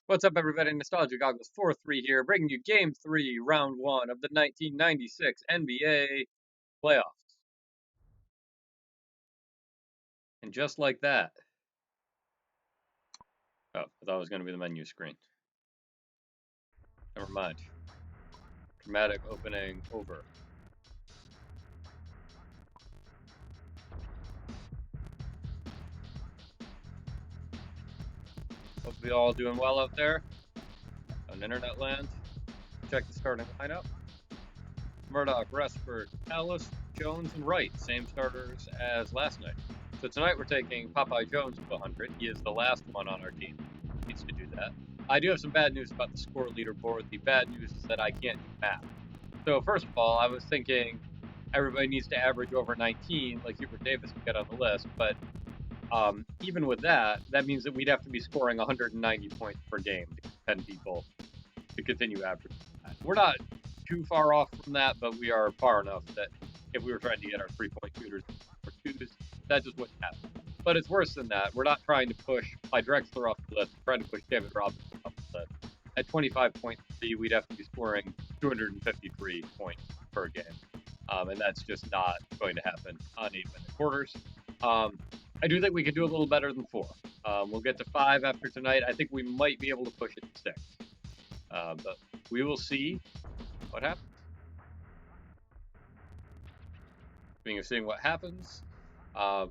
What's up, everybody? Nostalgia Goggles 4-3 here, bringing you Game 3, Round 1 of the 1996 NBA playoffs. And just like that... Oh, I thought it was going to be the menu screen. Never mind. Dramatic opening over. Hope you all doing well out there on internet land. Check the starting lineup. Murdoch, Restford, Ellis, Jones, and Wright. Same starters as last night. So tonight we're taking Popeye Jones to 100. He is the last one on our team. He needs to do that. I do have some bad news about the score leaderboard. The bad news is that I can't do math. So first of all, I was thinking everybody needs to average over 19, like Hubert Davis can get on the list. But even with that, that means that we'd have to be scoring 190 points per game to get 10 people to continue averaging that. We're not too far off from that, but we are far enough that if we were trying to get our three-point shooters for twos, that just wouldn't happen. But it's worse than that. We're not trying to push Clyde Drexler off the list. We're trying to push David Robinson off the list. At 25.3, we'd have to be scoring 253 points per game. And that's just not going to happen on 8-minute quarters. I do think we could do a little better than 4. We'll get to 5 after tonight. I think we might be able to push it to 6. But we will see what happens. Speaking of seeing what happens, in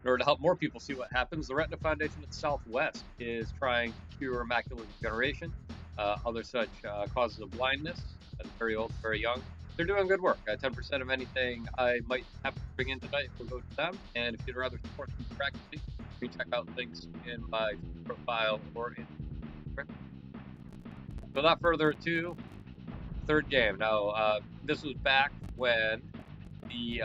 order to help more people see what happens, the Retina Foundation of the Southwest is trying to cure macular degeneration, other such causes of blindness, very old, very young. They're doing good work. 10% of anything I might have to bring in tonight will go to them. And if you'd rather support them practically, you can check out links in my profile or in. So without further ado, third game. Now, this was back when the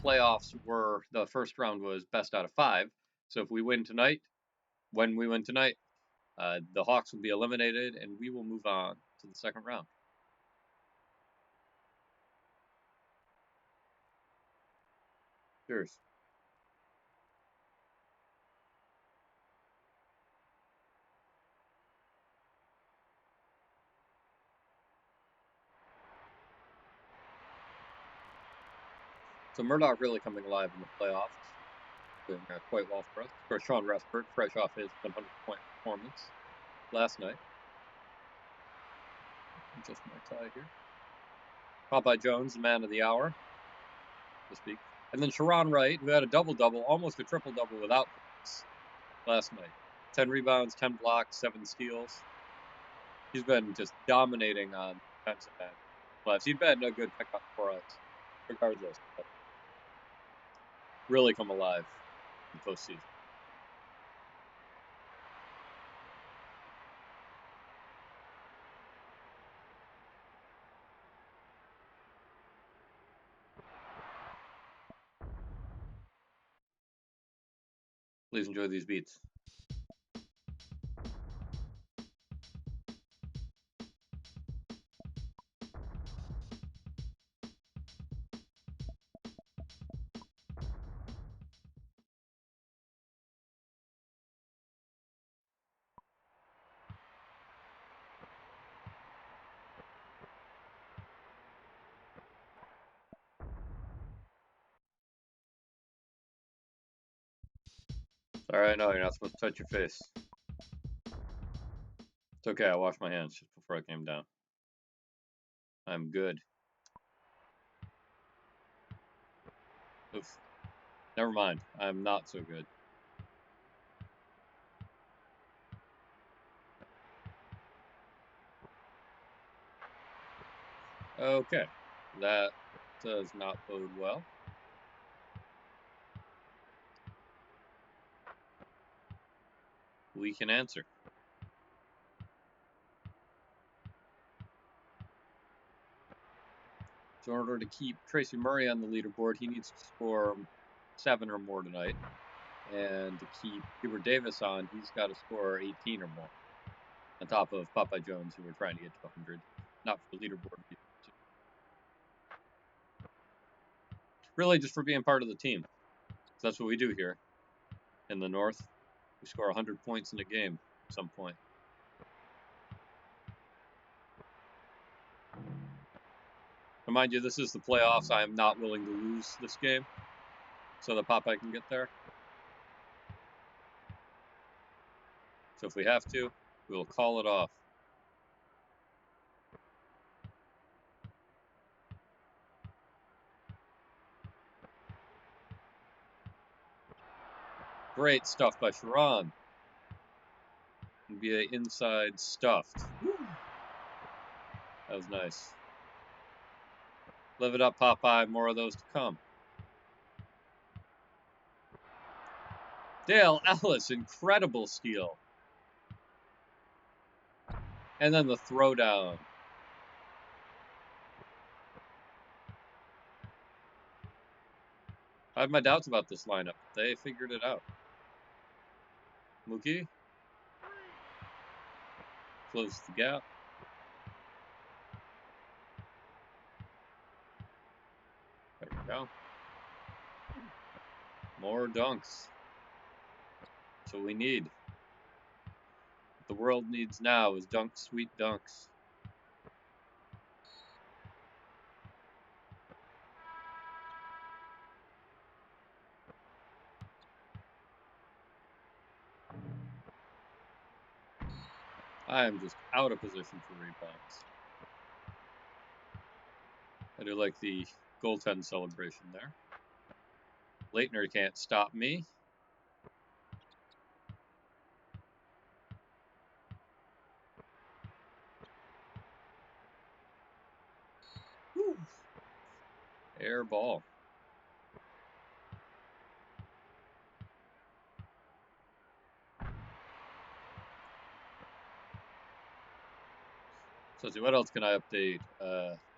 playoffs were, the first round was best out of 5. So if we win tonight, when we win tonight, the Hawks will be eliminated and we will move on to the second round. Cheers. So Murdoch really coming alive in the playoffs, doing quite well for us. Of course, Sean Restford, fresh off his 100-point performance last night. Just my tie here. Popeye Jones, the man of the hour, so to speak. And then Sharon Wright, who had a double-double, almost a triple-double without points last night. 10 rebounds, 10 blocks, 7 steals. He's been just dominating on defensive end. He's been a good pickup for us, regardless. But really come alive in postseason. Please enjoy these beats. Sorry, I know you're not supposed to touch your face. It's okay, I washed my hands just before I came down. I'm good. Oof. Never mind, I'm not so good. Okay, that does not bode well. We can answer. So in order to keep Tracy Murray on the leaderboard, he needs to score 7 or more tonight. And to keep Hubert Davis on, he's got to score 18 or more. On top of Popeye Jones, who we're trying to get to 100. Not for the leaderboard. Really just for being part of the team. That's what we do here in the North. We score 100 points in a game. at some point. Remind you, this is the playoffs. I am not willing to lose this game so that Popeye can get there. So if we have to, we'll call it off. Great stuff by Sharon. Via inside stuffed. That was nice. Live it up, Popeye. More of those to come. Dale Ellis, incredible steal. And then the throwdown. I had my doubts about this lineup. They figured it out. Mookie. Close the gap. There we go. More dunks. That's what we need. What the world needs now is sweet dunks. I am just out of position for rebounds. I do like the goaltend celebration there. Leitner can't stop me. Woo. Air ball. So let's see, what else can I update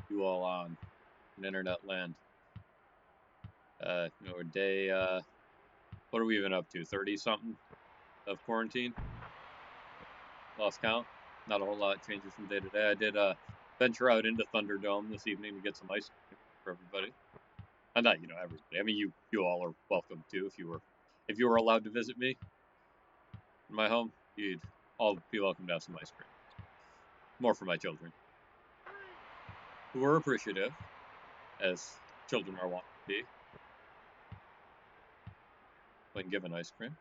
you all on in internet land? Day, what are we even up to? 30 something of quarantine? Lost count. Not a whole lot changes from day to day. I did venture out into Thunderdome this evening to get some ice cream for everybody. And not, everybody. I mean, you all are welcome too if you were allowed to visit me in my home. You'd all be welcome to have some ice cream. More for my children, who were appreciative, as children are wont to be, when given ice cream.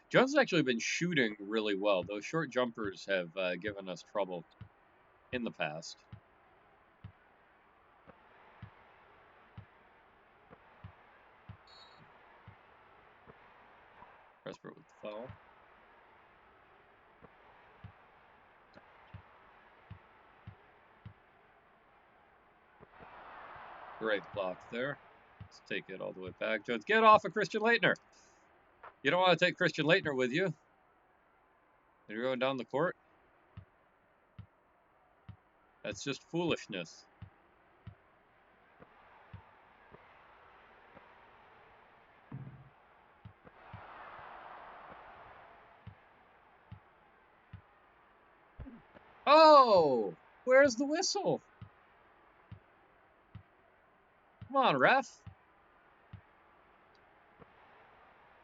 Jones has actually been shooting really well. Those short jumpers have given us trouble in the past. Presper with the foul. Great block there. Let's take it all the way back. Jones, get off of Christian Leitner. You don't want to take Christian Leitner with you. You're going down the court. That's just foolishness. Oh, where's the whistle? Come on, ref.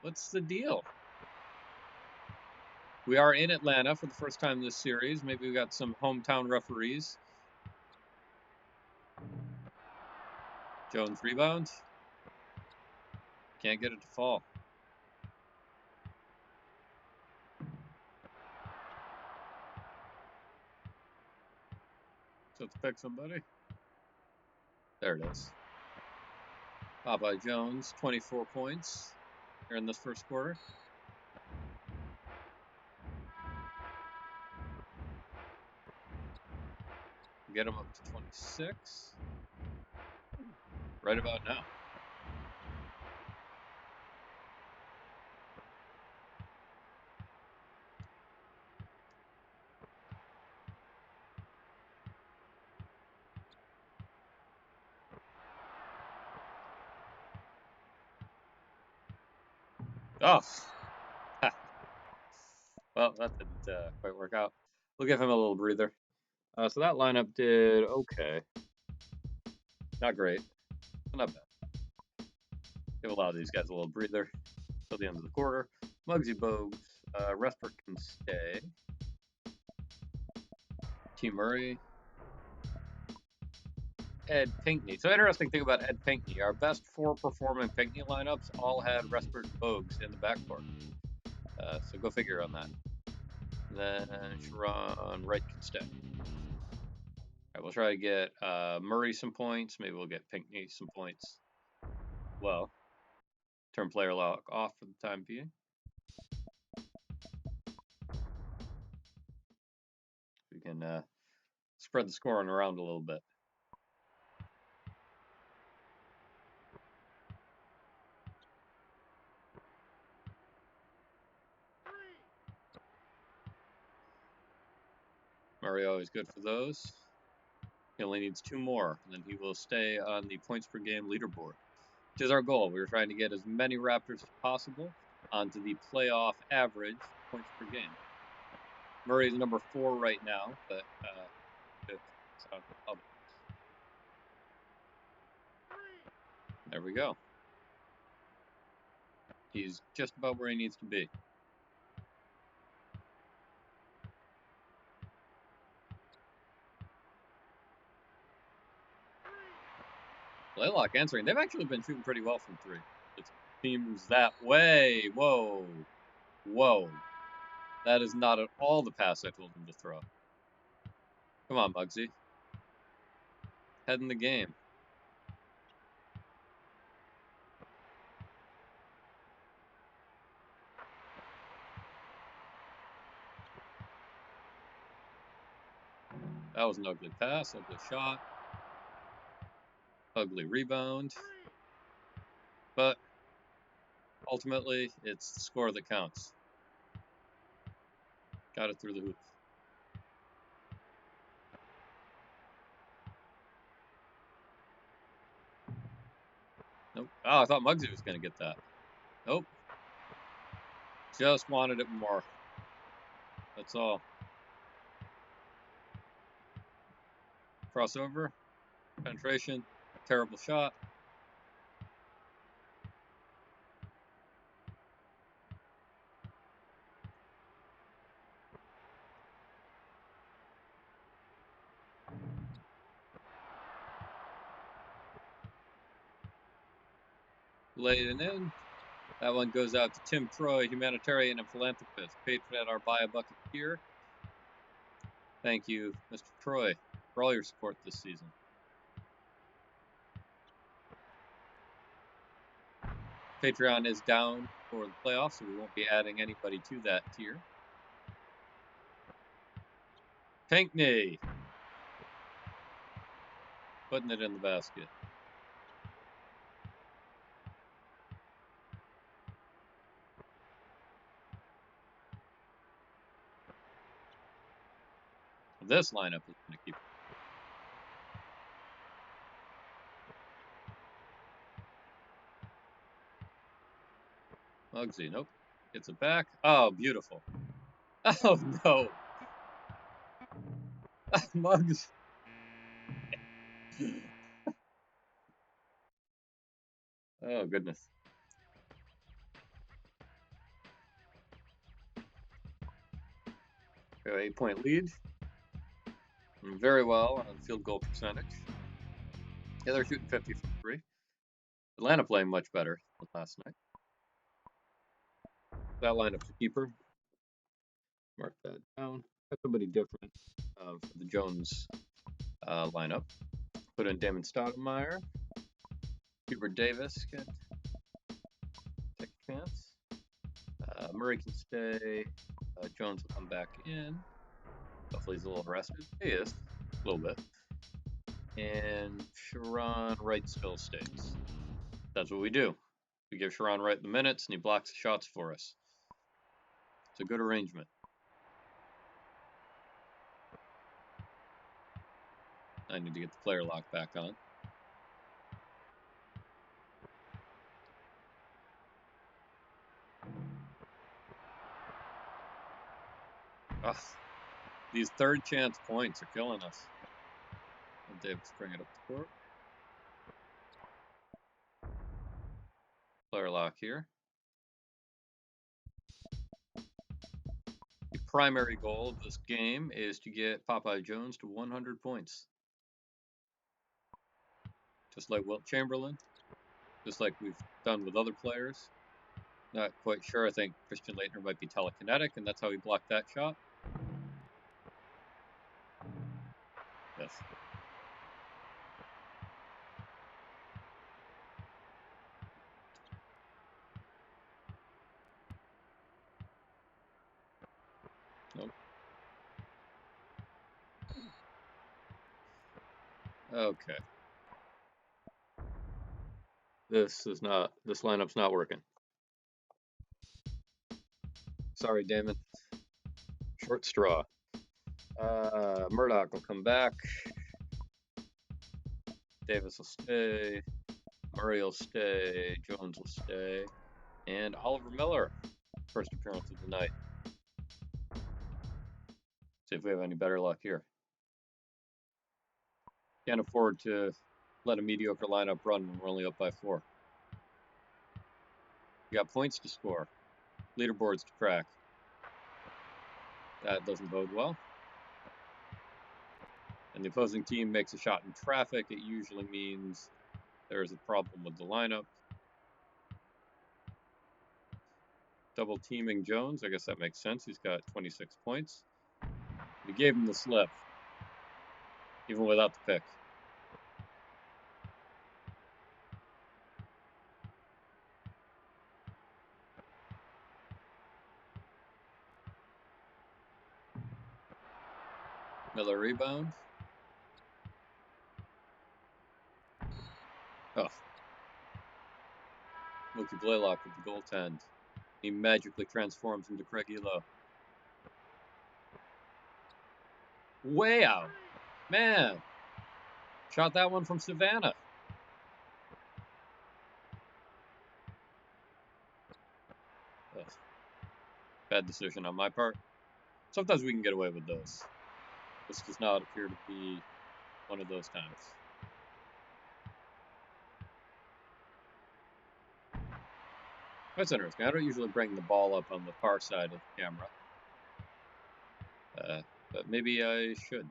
What's the deal? We are in Atlanta for the first time this series. Maybe we got some hometown referees. Jones rebound. Can't get it to fall. So let's pick somebody. There it is. Popeye Jones, 24 points here in this first quarter. Get him up to 26. Right about now. Oh. Well, that didn't quite work out. We'll give him a little breather. So that lineup did okay. Not great, but not bad. Give a lot of these guys a little breather. till the end of the quarter. Muggsy Bogues, Raptor can stay. T. Murray, Ed Pinkney. So interesting thing about Ed Pinkney, our best 4 performing Pinkney lineups all had Raptor and Bogues in the backcourt. So go figure on that. Then Sharon Wright can stay. All right, we'll try to get Murray some points. Maybe we'll get Pinkney some points. Well, turn player lock off for the time being. We can spread the scoring around a little bit. Murray always good for those. He only needs 2 more, and then he will stay on the points per game leaderboard, which is our goal. We were trying to get as many Raptors as possible onto the playoff average points per game. Murray's number 4 right now, but there we go. He's just about where he needs to be. Laylock answering. They've actually been shooting pretty well from 3. It seems that way. Whoa. Whoa. That is not at all the pass I told him to throw. Come on, Muggsy. Head in the game. That was an ugly pass, ugly shot. Ugly rebound. But ultimately, it's the score that counts. Got it through the hoop. Nope. Oh, I thought Muggsy was going to get that. Nope. Just wanted it more. That's all. Crossover. Penetration. Terrible shot. Laid it in. That one goes out to Tim Troy, humanitarian and philanthropist, patron at our Buy a Bucket here. Thank you, Mr. Troy, for all your support this season. Patreon is down for the playoffs, so we won't be adding anybody to that tier. Pinkney. Putting it in the basket. This lineup is going to keep. Muggsy, nope. Gets it back. Oh, beautiful. Oh, no. Muggs. Oh, goodness. We have an 8-point lead. Very well on field goal percentage. Yeah, they're shooting 50 from 3. Atlanta playing much better than last night. That lineup's a keeper. Mark that down. Got somebody different for the Jones lineup. Put in Damon Stoudemire. Hubert Davis can take a chance. Murray can stay. Jones will come back in. Hopefully he's a little rested. He is. A little bit. And Sharon Wright still stays. That's what we do. We give Sharon Wright the minutes and he blocks the shots for us. It's a good arrangement. I need to get the player lock back on. Ugh. These third chance points are killing us. And Davis bring it up the court. Player lock here. primary goal of this game is to get Popeye Jones to 100 points. Just like Wilt Chamberlain, just like we've done with other players. Not quite sure. I think Christian Laettner might be telekinetic, and that's how he blocked that shot. Yes. Nope. Okay. This lineup's not working. Sorry, Damon. Short straw. Murdoch will come back. Davis will stay. Murray will stay. Jones will stay. And Oliver Miller, first appearance of the night. See if we have any better luck here. Can't afford to let a mediocre lineup run when we're only up by 4. We got points to score. Leaderboards to crack. That doesn't bode well. And the opposing team makes a shot in traffic. It usually means there's a problem with the lineup. Double teaming Jones. I guess that makes sense. He's got 26 points. We gave him the slip, even without the pick. Miller rebound. Oh. Mookie Blaylock with the goaltend. He magically transforms into Craig Elo. Way out. Man. Shot that one from Savannah. Ugh. Bad decision on my part. Sometimes we can get away with those. This does not appear to be one of those times. That's interesting. I don't usually bring the ball up on the far side of the camera. But maybe I should.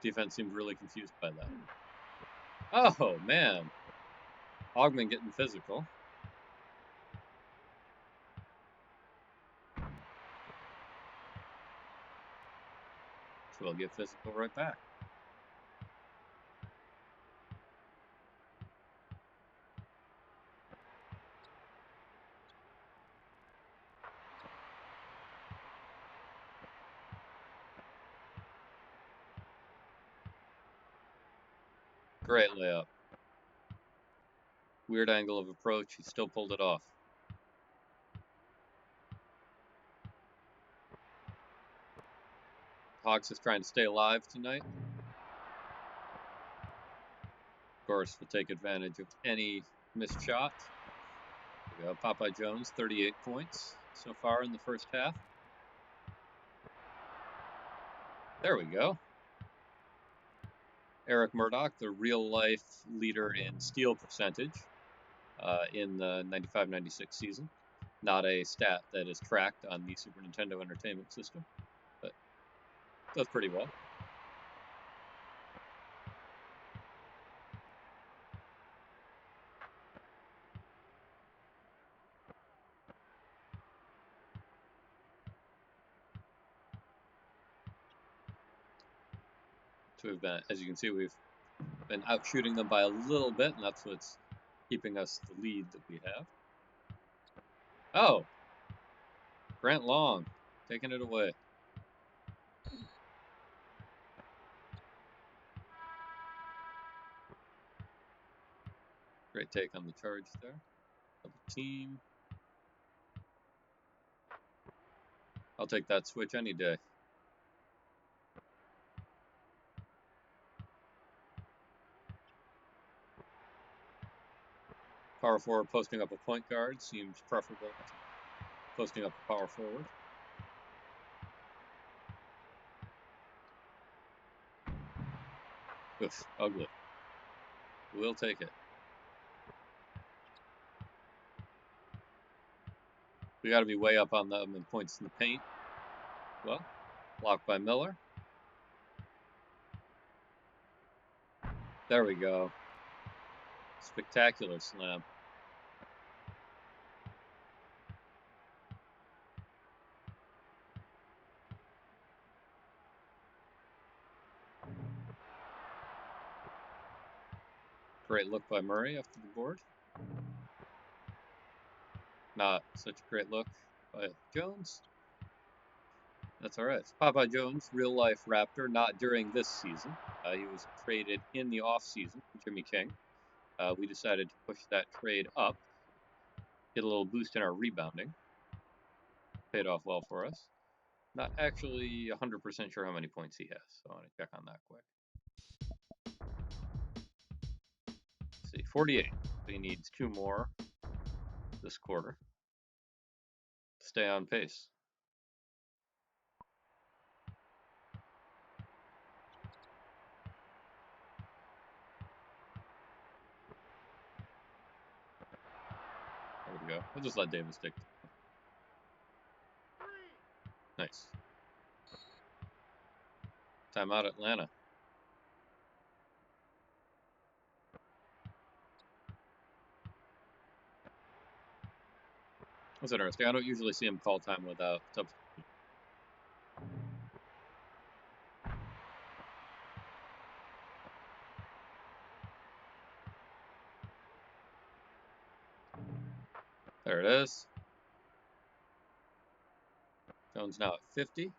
Defense seemed really confused by that. Oh, man. Ogman getting physical. So we'll get physical right back. Great layup. Weird angle of approach. He still pulled it off. Hawks is trying to stay alive tonight. Of course, we'll take advantage of any missed shot. There we go. Popeye Jones, 38 points so far in the first half. There we go. Eric Murdoch, the real-life leader in steal percentage in the 95-96 season. Not a stat that is tracked on the Super Nintendo Entertainment System, but does pretty well. So we've been, as you can see, we've been out shooting them by a little bit, and that's what's keeping us the lead that we have. Oh, Grant Long taking it away. Great take on the charge there. Double team. I'll take that switch any day. Power forward posting up a point guard seems preferable to posting up a power forward. Oof, ugly. We'll take it. We got to be way up on them in points in the paint. Well, blocked by Miller. There we go. Spectacular slam. Great look by Murray after the board. Not such a great look by Jones. That's all right. Popeye Jones, real life Raptor, not during this season. He was traded in the off season from Jimmy King. We decided to push that trade up, get a little boost in our rebounding. Paid off well for us. Not actually 100% sure how many points he has, so I want to check on that quick. Let's see, 48. So he needs 2 more this quarter to stay on pace. There we go. We'll just let Davis stick. Nice. Timeout Atlanta. That's interesting. I don't usually see him call time without substitution. There it is. Jones now at 50.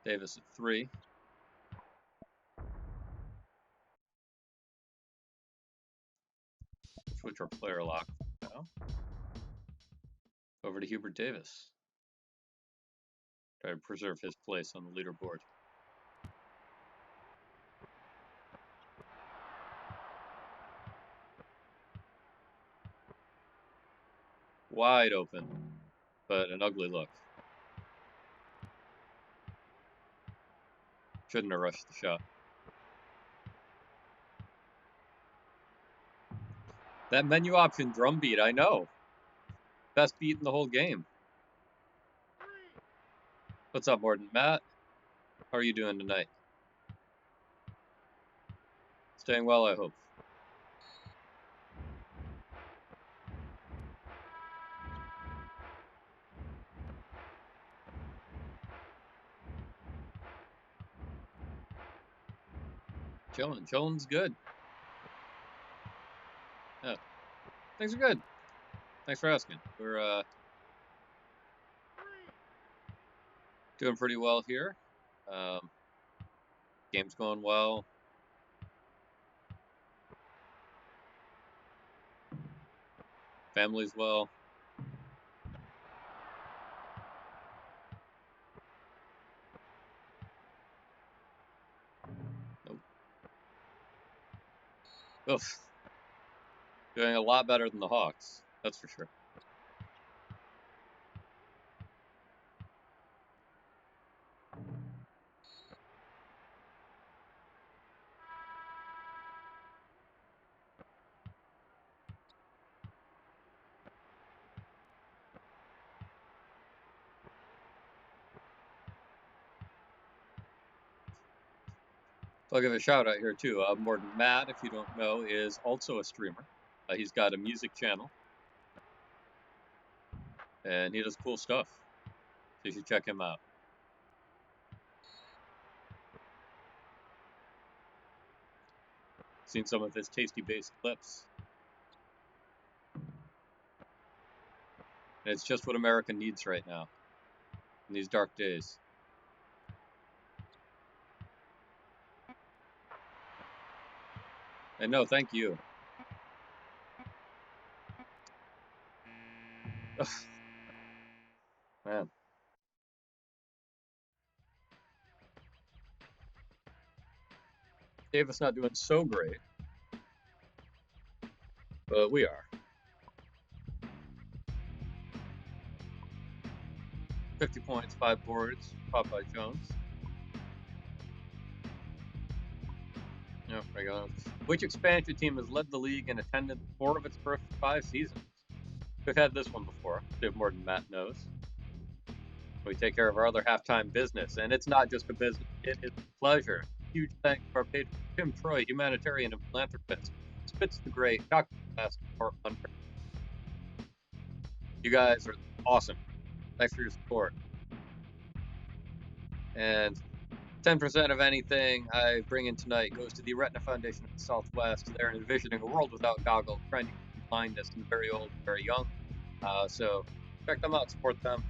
Davis at 3. Switch our player lock now. Over to Hubert Davis. Try to preserve his place on the leaderboard. Wide open, but an ugly look. Shouldn't have rushed the shot. That menu option drum beat, I know. Best beat in the whole game. What's up, Morden? Matt? How are you doing tonight? Staying well, I hope. Chilling. Good. Yeah. Things are good. Thanks for asking. We're doing pretty well here. Game's going well. Family's well. Nope. Oof. Doing a lot better than the Hawks. That's for sure. So I'll give a shout out here too. Morden Matt, if you don't know, is also a streamer. He's got a music channel, and he does cool stuff. So you should check him out. Seen some of his tasty-based clips. And it's just what America needs right now in these dark days. And no, thank you. Man. Davis not doing so great, but we are. 50 points, 5 boards, Popeye Jones. Yeah, right on. Which expansion team has led the league in attendance 4 of its first 5 seasons? We've had this one before, if more than Matt knows. We take care of our other halftime business, and it's not just a business, it is a pleasure. Huge thanks to our patron, Tim Troy, humanitarian and philanthropist, Spitz the Great, Dr. Best, Portland. You guys are awesome. Thanks for your support. And 10% of anything I bring in tonight goes to the Retina Foundation of the Southwest. They're envisioning a world without goggles, trying to keep blindness in the very old, very young. So check them out, support them.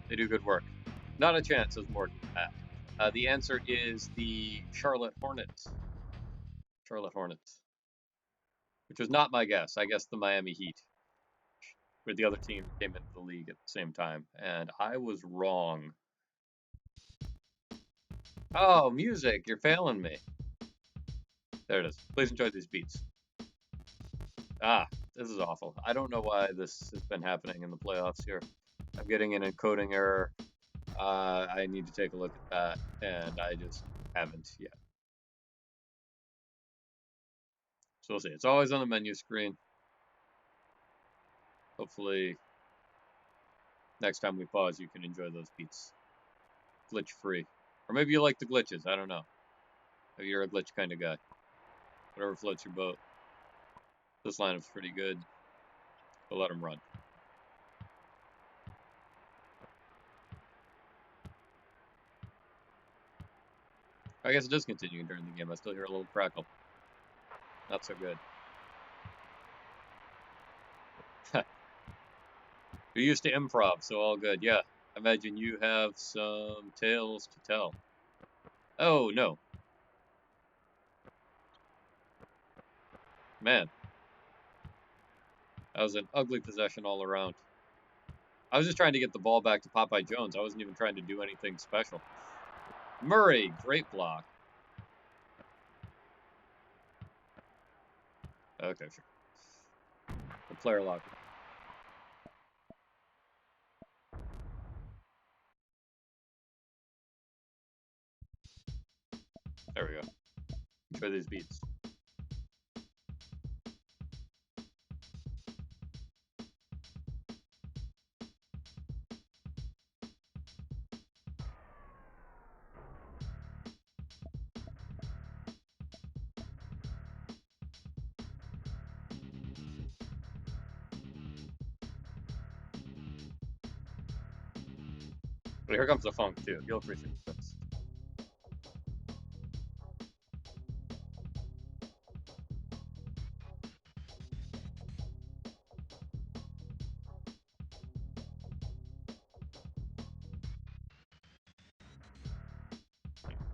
They do good work. Not a chance, says Morgan. The answer is the Charlotte Hornets. Charlotte Hornets. Which was not my guess. I guessed the Miami Heat, where the other team came into the league at the same time. And I was wrong. Oh, music, you're failing me. There it is. Please enjoy these beats. Ah, this is awful. I don't know why this has been happening in the playoffs here. I'm getting an encoding error. I need to take a look at that, and I just haven't yet. So we'll see. It's always on the menu screen. Hopefully, next time we pause, you can enjoy those beats. Glitch free. Or maybe you like the glitches. I don't know. Maybe you're a glitch kind of guy. Whatever floats your boat. This lineup's pretty good. But let them run. I guess it does continue during the game. I still hear a little crackle. Not so good. You're used to improv, so all good. Yeah, I imagine you have some tales to tell. Oh, no. Man. That was an ugly possession all around. I was just trying to get the ball back to Popeye Jones. I wasn't even trying to do anything special. Murray, great block. Okay, sure. The player locker. There we go. Enjoy these beats. But here comes the funk, too. You'll appreciate this.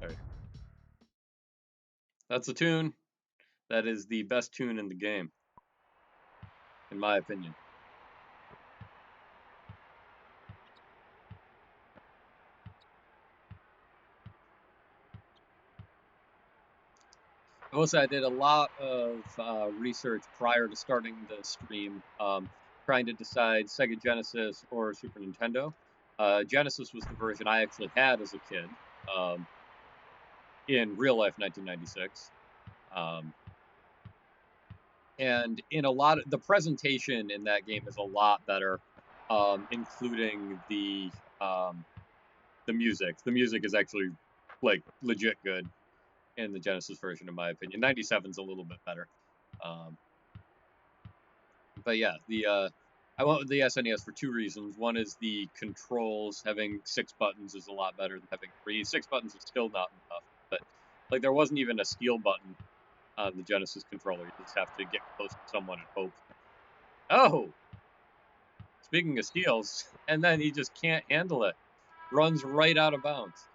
There. That's a tune. That is the best tune in the game, in my opinion. I will say I did a lot of research prior to starting the stream, trying to decide Sega Genesis or Super Nintendo. Genesis was the version I actually had as a kid, in real life 1996. And in a lot of the presentation in that game is a lot better, including the music. The music is actually like legit good in the Genesis version, in my opinion. 97's a little bit better. But yeah, I went with the SNES for two reasons. One is the controls. Having 6 buttons is a lot better than having 3. 6 buttons is still not enough, but like there wasn't even a steal button on the Genesis controller. You just have to get close to someone and hope. Oh! Speaking of steals, and then he just can't handle it. Runs right out of bounds.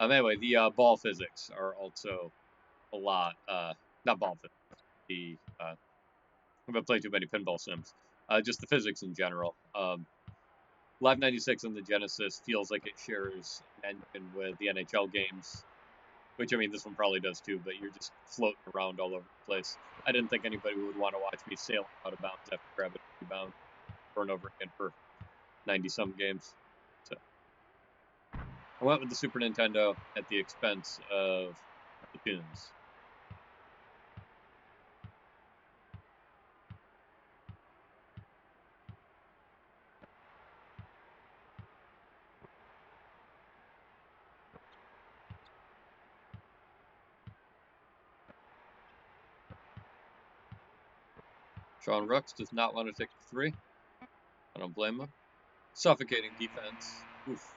Anyway, the ball physics are also a lot. Not ball physics. I've been playing too many pinball sims. Just the physics in general. Live 96 on the Genesis feels like it shares an engine with the NHL games, which I mean this one probably does too. But you're just floating around all over the place. I didn't think anybody would want to watch me sailing out of bounds after grabbing a rebound over and over again for 90-some games. So I went with the Super Nintendo at the expense of the tunes. Sean Rooks does not want to take the 3. I don't blame him. Suffocating defense. Oof.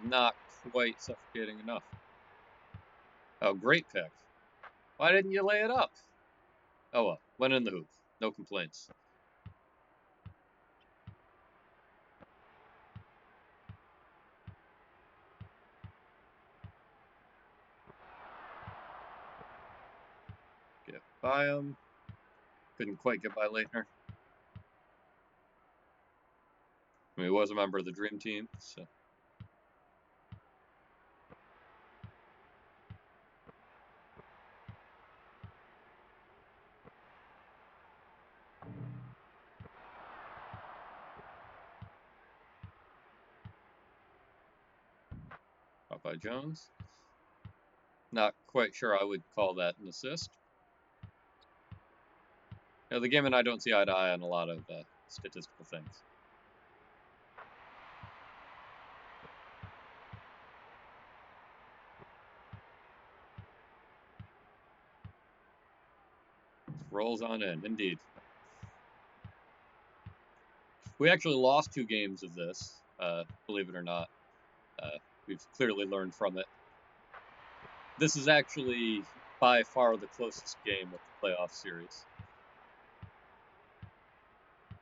Not quite suffocating enough. Oh, great pick. Why didn't you lay it up? Oh well, went in the hoop. No complaints. Get by him. Couldn't quite get by Leitner. I mean, he was a member of the Dream Team, so. Popeye Jones. Not quite sure I would call that an assist. You know, the game and I don't see eye to eye on a lot of statistical things. Rolls on in, indeed. We actually lost 2 games of this, believe it or not. We've clearly learned from it. This is actually by far the closest game of the playoff series.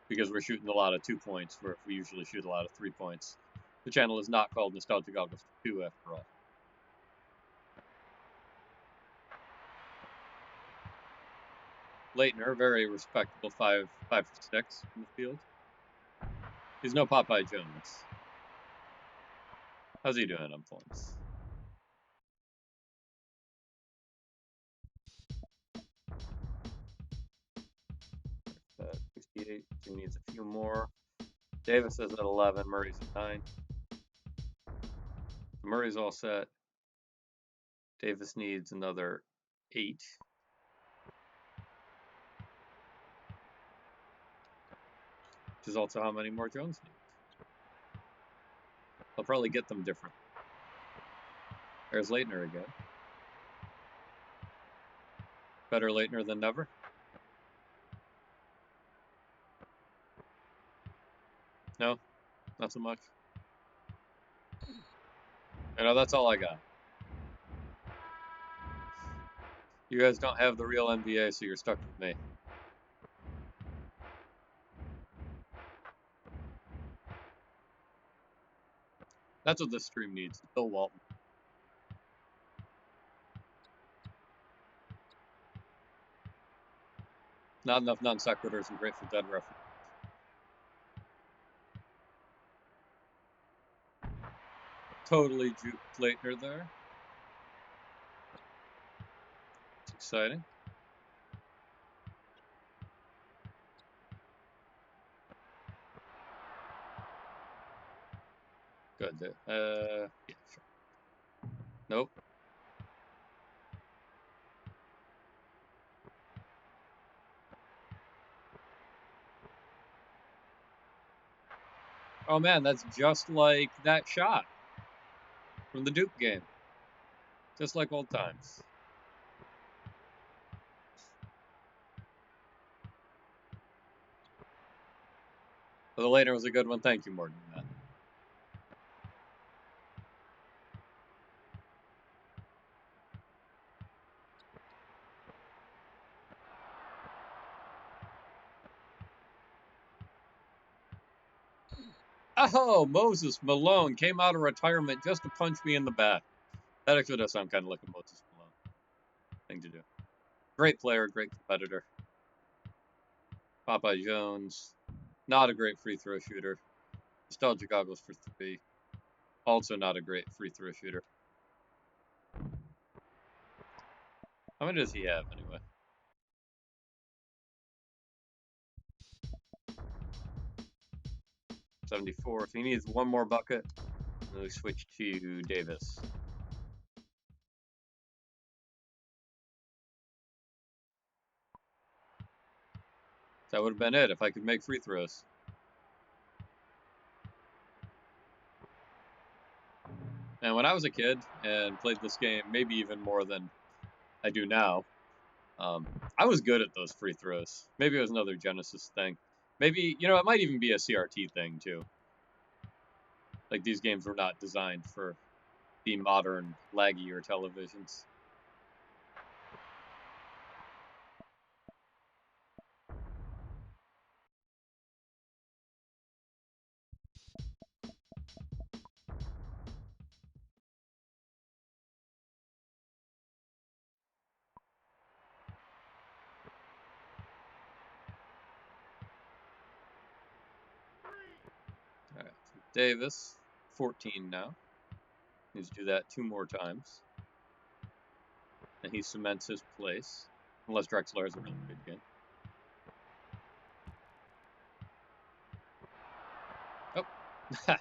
Because we're shooting a lot of 2 points, where we usually shoot a lot of 3 points. The channel is not called Nostalgia Goggles 2 after all. Leitner, very respectable 5 for 6 in the field. He's no Popeye Jones. How's he doing on points? Uh, 68, so he needs a few more. Davis is at 11, Murray's at 9. Murray's all set. Davis needs another 8. Which is also how many more Jones needs. I'll probably get them different. There's Leitner again. Better Leitner than never. No, not so much. You know, that's all I got. You guys don't have the real NBA, so you're stuck with me. That's what this stream needs. Bill Walton. Not enough non sequiturs and Grateful Dead references. Totally juked Leitner there. It's exciting. Good. Yeah, sure. Nope. Oh man, that's just like that shot from the Duke game. Just like old times. But the Leitner was a good one. Thank you, Morgan, Matt. Oh, Moses Malone came out of retirement just to punch me in the back. That actually does sound kind of like a Moses Malone thing to do. Great player, great competitor. Popeye Jones, not a great free throw shooter. Nostalgia Goggles for 3. Also not a great free throw shooter. How many does he have anyway? $74. If he needs one more bucket, then we switch to Davis. That would have been it if I could make free throws. And when I was a kid and played this game, maybe even more than I do now, I was good at those free throws. Maybe it was another Genesis thing. Maybe, it might even be a CRT thing too. Like these games were not designed for the modern laggier televisions. All right, so Davis, 14 now. Needs to do that 2 more times. And he cements his place. Unless Drexler has a really good game. Oh.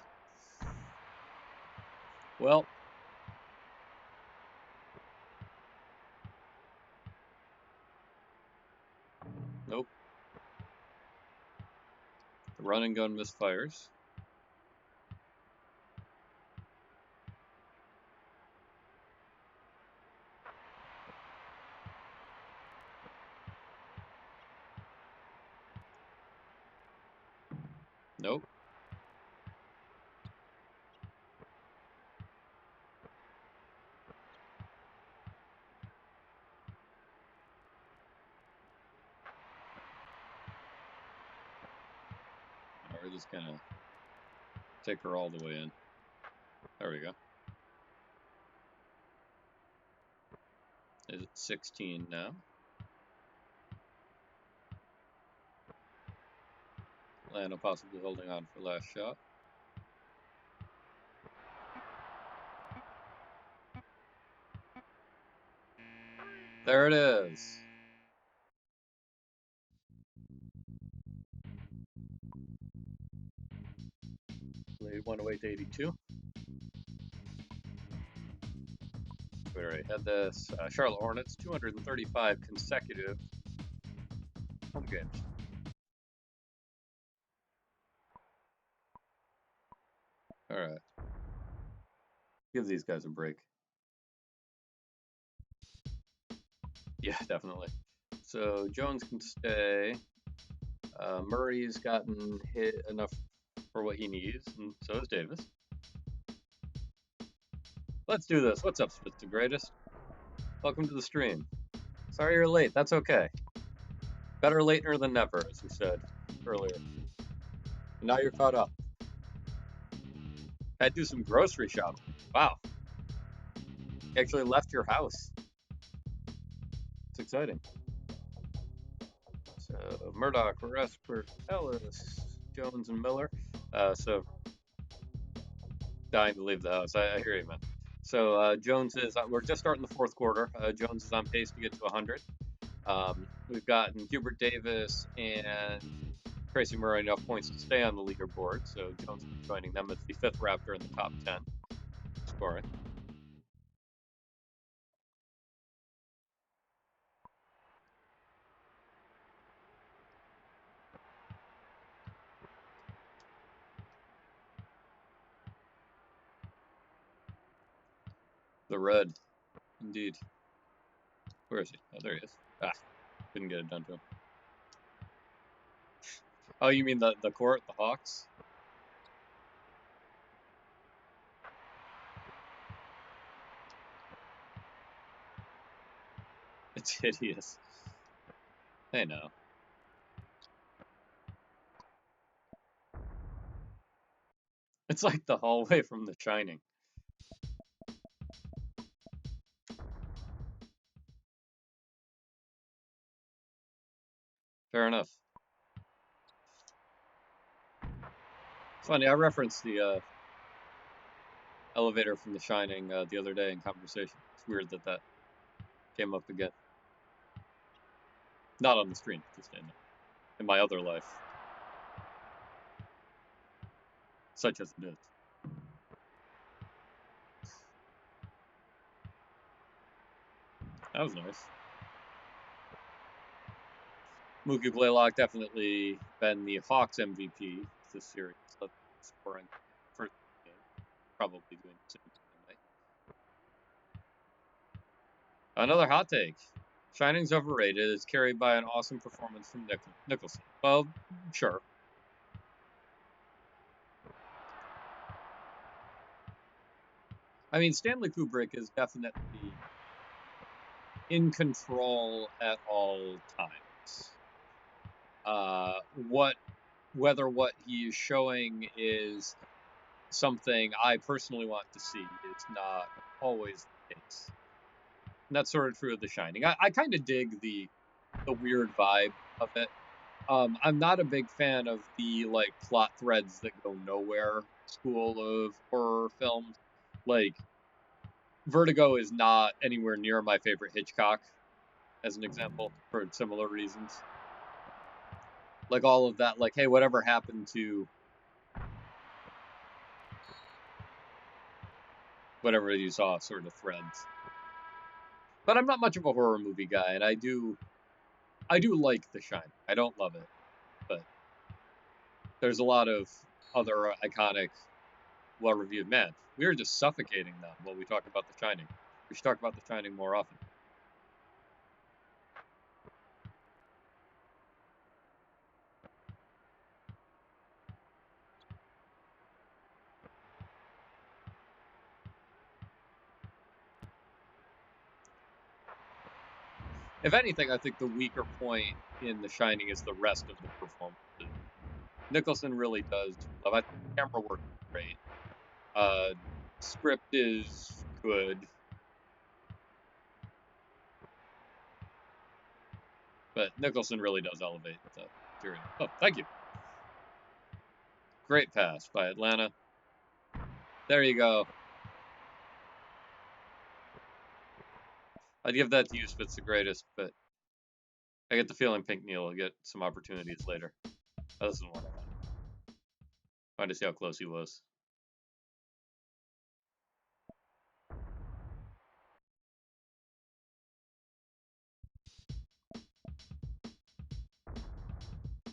Well. Nope. The run and gun misfires. Nope. We're just gonna take her all the way in. There we go. Is it 16 now? Atlanta possibly holding on for last shot. There it is. Lead 108 to 82. We already had this. Charlotte Hornets, 235 consecutive home games. All right. Give these guys a break. Yeah, definitely. So Jones can stay. Murray's gotten hit enough for what he needs, and so is Davis. Let's do this. What's up, Spitz the Greatest? Welcome to the stream. Sorry you're late. That's okay. Better later than never, as you said earlier. Now you're caught up. Had to do some grocery shopping. Wow. You actually left your house. It's exciting. So Murdoch, Resper, Ellis, Jones, and Miller. So dying to leave the house. I hear you, man. So Jones is. We're just starting the fourth quarter. Jones is on pace to get to 100. We've gotten Hubert Davis and Tracy Murray enough points to stay on the leaderboard. So Jones will be joining them as the 5th Raptor in the top 10 scoring. The red, indeed. Where is he? Oh, there he is. Ah, couldn't get it done to him. Oh, you mean the court, the Hawks? It's hideous. Hey, no. It's like the hallway from The Shining. Fair enough. It's funny, I referenced the elevator from The Shining the other day in conversation. It's weird that that came up again. Not on the screen, just in my other life. Such as it is. That was nice. Mookie Blaylock definitely been the Hawks MVP this series. Scoring first game, probably doing the same tonight. Another hot take. Shining's overrated. It's carried by an awesome performance from Nicholson. Well, sure. I mean, Stanley Kubrick is definitely in control at all times. Whether what he is showing is something I personally want to see is not always the case. And that's sort of true of The Shining. I kind of dig the weird vibe of it. I'm not a big fan of the like plot threads that go nowhere school of horror films. Like Vertigo is not anywhere near my favorite Hitchcock, as an example, for similar reasons. Like all of that, like, hey, whatever happened to whatever you saw sort of threads. But I'm not much of a horror movie guy, and I do like The Shining. I don't love it, but there's a lot of other iconic, well-reviewed. Man, we are just suffocating them while we talk about The Shining. We should talk about The Shining more often. If anything, I think the weaker point in The Shining is the rest of the performances. Nicholson really does love. I think camera work is great. Script is good, but Nicholson really does elevate the material. Oh, thank you. Great pass by Atlanta. There you go. I'd give that to you, Spitz the greatest, but I get the feeling Pink Neal will get some opportunities later. Oh, this is what I want. Wanted to see how close he was.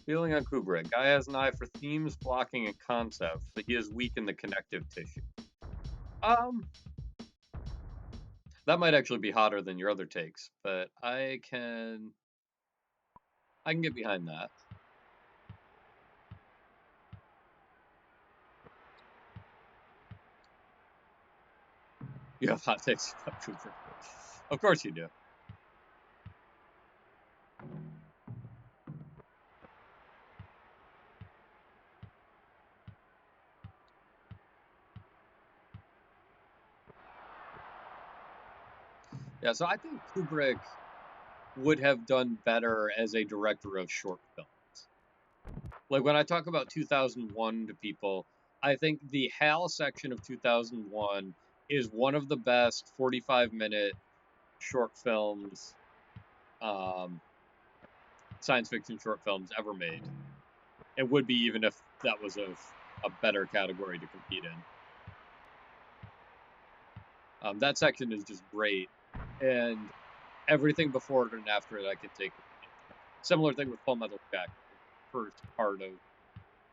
Feeling on Kubrick. Guy has an eye for themes, blocking, and concepts, but he is weak in the connective tissue. That might actually be hotter than your other takes, but I can get behind that. You have hot takes about Kubrick. Of course you do. Yeah, so I think Kubrick would have done better as a director of short films. Like when I talk about 2001 to people, I think the HAL section of 2001 is one of the best 45-minute short films, science fiction short films ever made. It would be even if that was a better category to compete in. That section is just great, and everything before it and after it I can take. Similar thing with Full Metal Jacket. The first part of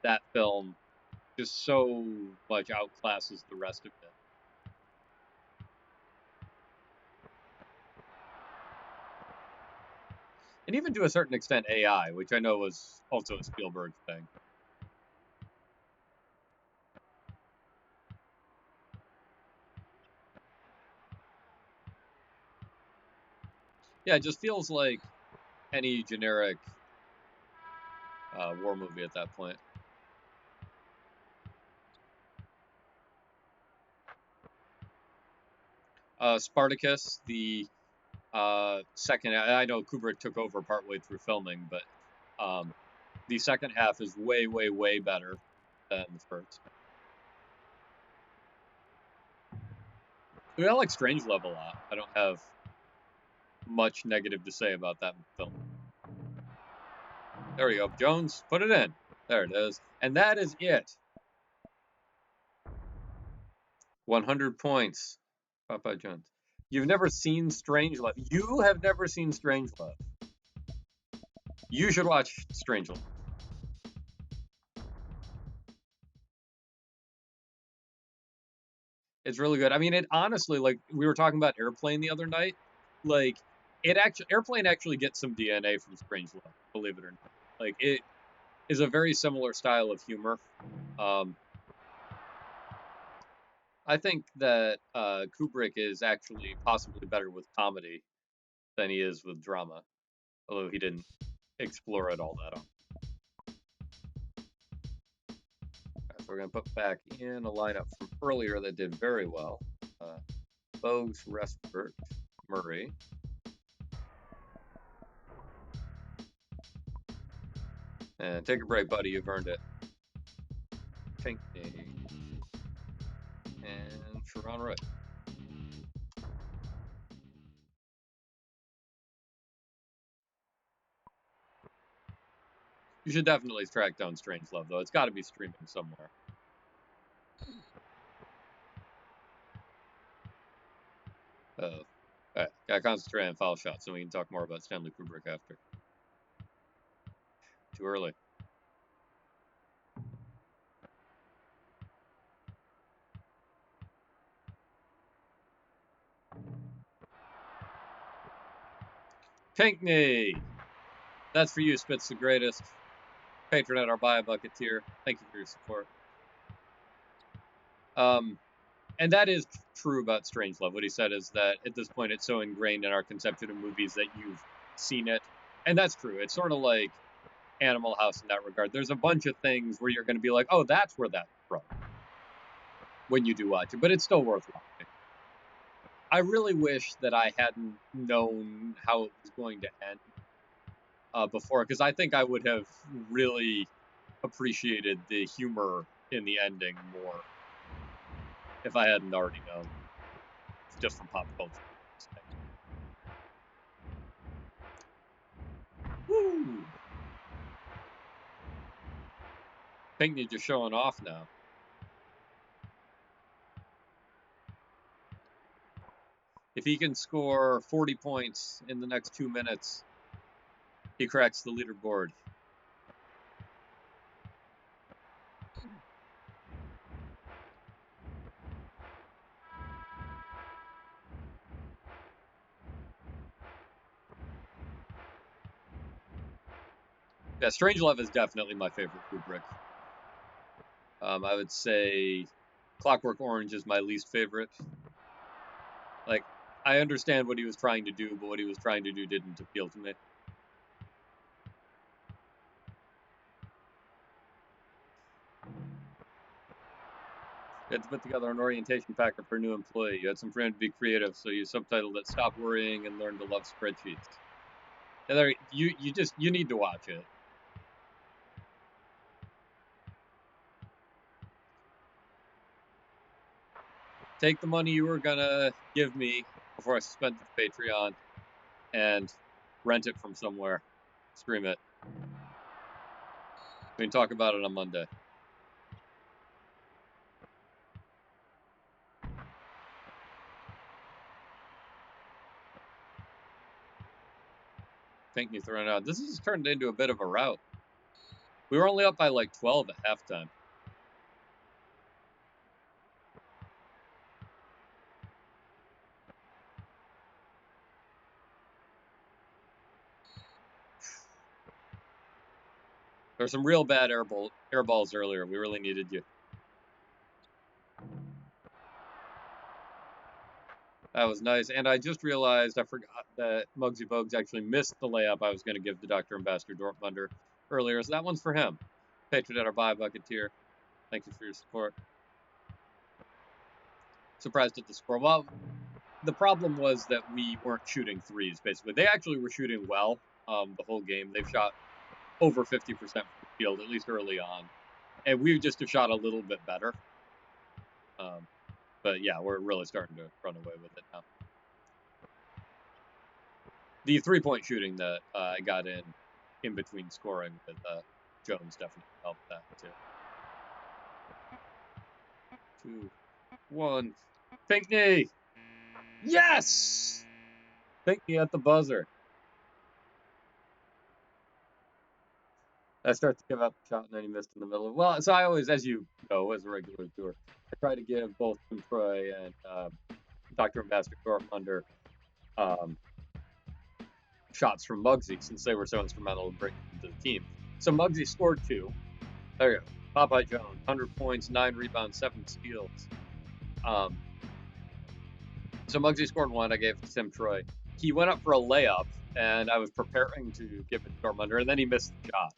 that film just so much outclasses the rest of it. And even to a certain extent, AI, which I know was also a Spielberg thing. Yeah, it just feels like any generic war movie at that point. Spartacus, the second, I know Kubrick took over partway through filming, but the second half is way, way, way better than the first. I like Strangelove a lot. I don't have much negative to say about that film. There we go. Jones, put it in. There it is. And that is it. 100 points. Papa Jones. You've never seen Strangelove. You have never seen Strangelove. You should watch Strangelove. It's really good. I mean, it honestly, like, we were talking about Airplane the other night. Like, Airplane actually gets some DNA from Strangelove, believe it or not. Like, it is a very similar style of humor. I think that Kubrick is actually possibly better with comedy than he is with drama, although he didn't explore it all that often. So we're going to put back in a lineup from earlier that did very well. Bogues, Restbert, Murray. And take a break, buddy. You've earned it. Pinkney. And Sharon Wright. You should definitely track down Strangelove, though. It's got to be streaming somewhere. Alright, gotta concentrate on foul shots, and we can talk more about Stanley Kubrick after. Too early. Pinkney! That's for you, Spitz the Greatest. Patron at our Buy a Bucket tier. Thank you for your support. And that is true about Strangelove. What he said is that at this point it's so ingrained in our conception of movies that you've seen it. And that's true. It's sort of like Animal House in that regard. There's a bunch of things where you're going to be like, oh, that's where that's from when you do watch it, but it's still worth watching. I really wish that I hadn't known how it was going to end before, because I think I would have really appreciated the humor in the ending more if I hadn't already known, just from pop culture. Woo! Pinkney just showing off now. If he can score 40 points in the next 2 minutes, he cracks the leaderboard. Yeah, Strangelove is definitely my favorite Kubrick. I would say Clockwork Orange is my least favorite. Like, I understand what he was trying to do, but what he was trying to do didn't appeal to me. You had to put together an orientation packet for a new employee. You had some freedom to be creative, so you subtitled it "Stop Worrying and Learn to Love Spreadsheets." And you need to watch it. Take the money you were gonna give me before I suspended the Patreon and rent it from somewhere. Stream it. We can talk about it on Monday. Pinkney throwing out. This has turned into a bit of a rout. We were only up by like 12 at halftime. There were some real bad air balls earlier. We really needed you. That was nice. And I just realized I forgot that Muggsy Bogues actually missed the layup I was going to give to Dr. Ambassador Dortmunder earlier. So that one's for him. Patron at our Buy Bucket tier. Thank you for your support. Surprised at the score. Well, the problem was that we weren't shooting threes, basically. They actually were shooting well the whole game. They've shot over 50% from the field, at least early on. And we just have shot a little bit better. But yeah, we're really starting to run away with it now. The three-point shooting that I got in between scoring with Jones definitely helped that too. 2, 1. Pinkney! Yes! Pinkney at the buzzer. I start to give up the shot and then he missed in the middle. Well, so I always, as you know, as a regular viewer, I try to give both Troy and Dr. Ambassador Dortmunder shots from Muggsy since they were so instrumental in bringing him to the team. So Muggsy scored 2. There you go. Popeye Jones, 100 points, 9 rebounds, 7 steals. So Muggsy scored 1. I gave it to Tim Troy. He went up for a layup, and I was preparing to give it to Dortmunder, and then he missed the shot.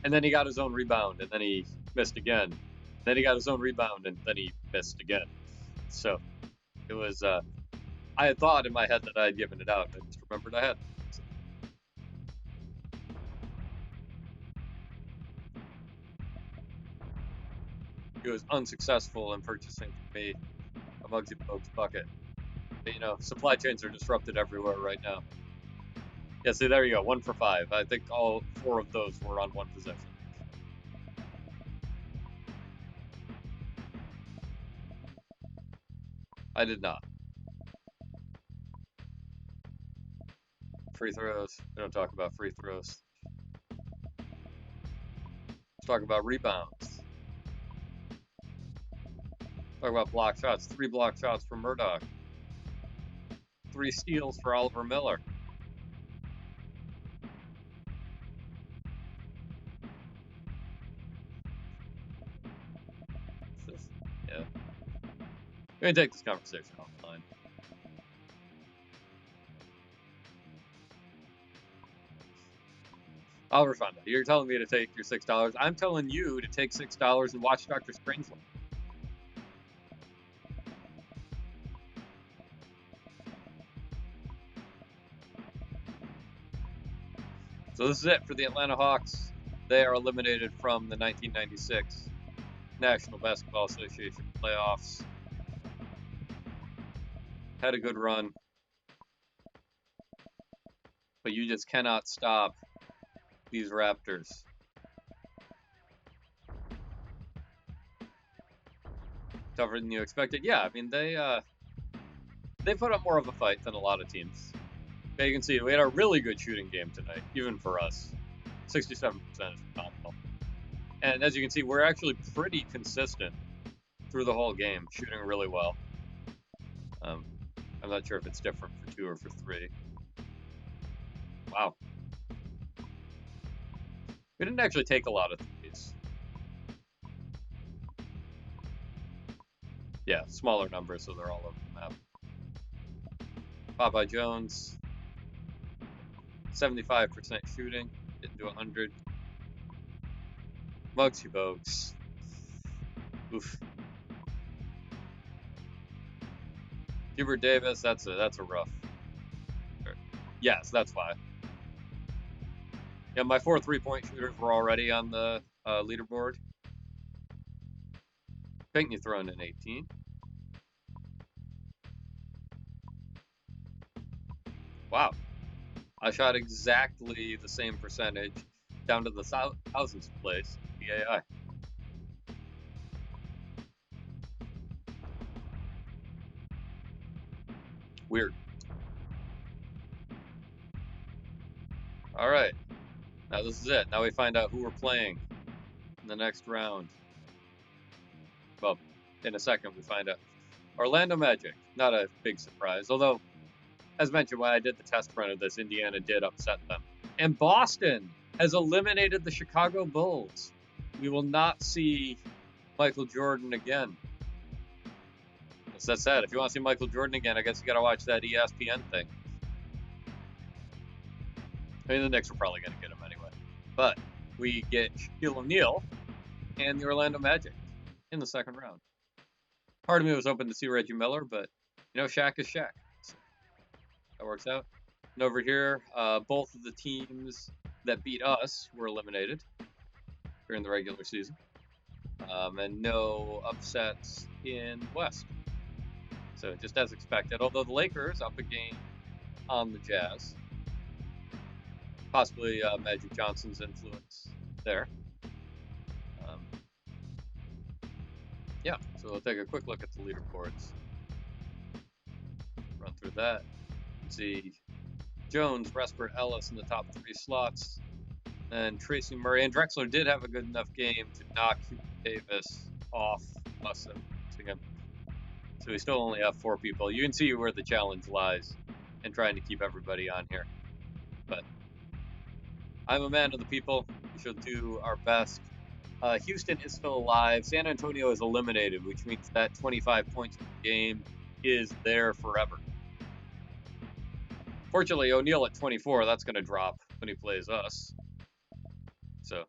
And then he got his own rebound, and then he missed again. Then he got his own rebound, and then he missed again. So it was, I had thought in my head that I had given it out, and I just remembered I had. So. He was unsuccessful in purchasing for me a Muggsy Bogues bucket. But, supply chains are disrupted everywhere right now. Yeah, see, there you go, 1 for 5. I think all 4 of those were on 1 possession. I did not. Free throws. We don't talk about free throws. Let's talk about rebounds. Talk about block shots. 3 block shots for Murdoch. 3 steals for Oliver Miller. Yeah. We're going to take this conversation offline. I'll refund it. You're telling me to take your $6. I'm telling you to take $6 and watch Dr. Strangelove. So this is it for the Atlanta Hawks. They are eliminated from the 1996 National Basketball Association playoffs. Had a good run, but you just cannot stop these Raptors. Tougher than you expected. Yeah, I mean they put up more of a fight than a lot of teams. Okay, you can see we had a really good shooting game tonight, even for us. 67% is phenomenal. And as you can see, we're actually pretty consistent through the whole game, shooting really well. I'm not sure if it's different for 2 or for 3. Wow. We didn't actually take a lot of threes. Yeah, smaller numbers, so they're all over the map. Popeye Jones, 75% shooting, didn't do 100. Muggsy Bogues. Oof. Hubert Davis, that's a rough. Yes, that's why. Yeah, my 4 3-point shooters were already on the leaderboard. Pinckney thrown in 18. Wow. I shot exactly the same percentage down to the thousandth place in the AI. Weird. All right. Now this is it. Now we find out who we're playing in the next round. Well, in a second we find out. Orlando Magic. Not a big surprise. Although, as mentioned, when I did the test run of this, Indiana did upset them. And Boston has eliminated the Chicago Bulls. We will not see Michael Jordan again. As I said, if you want to see Michael Jordan again, I guess you got to watch that ESPN thing. I mean, the Knicks are probably going to get him anyway. But we get Shaquille O'Neal and the Orlando Magic in the second round. Part of me was hoping to see Reggie Miller, but, Shaq is Shaq. So that works out. And over here, both of the teams that beat us were eliminated during the regular season. And no upsets in West. So just as expected, although the Lakers up a game on the Jazz. Possibly Magic Johnson's influence there. Yeah, so we'll take a quick look at the leaderboards. Run through that. You can see Jones, Respert, Ellis in the top 3 slots. And Tracy Murray and Drexler did have a good enough game to knock Hubert Davis off us and him. So we still only have 4 people. You can see where the challenge lies in trying to keep everybody on here. But I'm a man of the people. We should do our best. Houston is still alive. San Antonio is eliminated, which means that 25 points per game is there forever. Fortunately, O'Neal at 24, that's going to drop when he plays us. So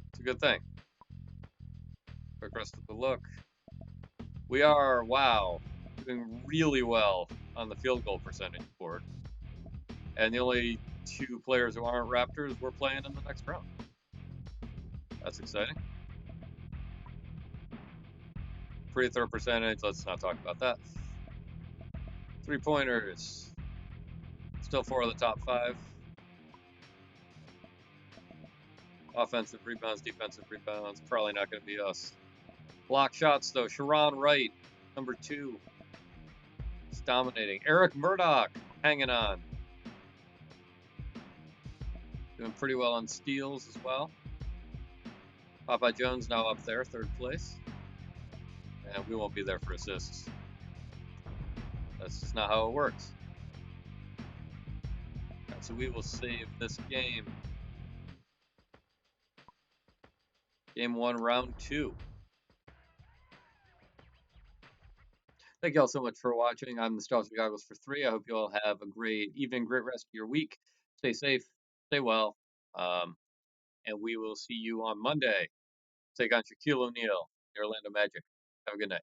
it's a good thing. Quick rest of the look. We are, wow, doing really well on the field goal percentage board. And the only two players who aren't Raptors we're playing in the next round. That's exciting. Free throw percentage, let's not talk about that. 3-pointers, still 4 of the top 5. Offensive rebounds, defensive rebounds, probably not going to be us. Block shots, though. Sharon Wright, number 2. He's dominating. Eric Murdoch, hanging on. Doing pretty well on steals as well. Popeye Jones now up there, 3rd place. And we won't be there for assists. That's just not how it works. Right, so we will save this game. Game 1, round 2. Thank you all so much for watching. I'm Nostalgic Goggles for 3. I hope you all have a great evening, great rest of your week. Stay safe, stay well, and we will see you on Monday. Take on Shaquille O'Neal, the Orlando Magic. Have a good night.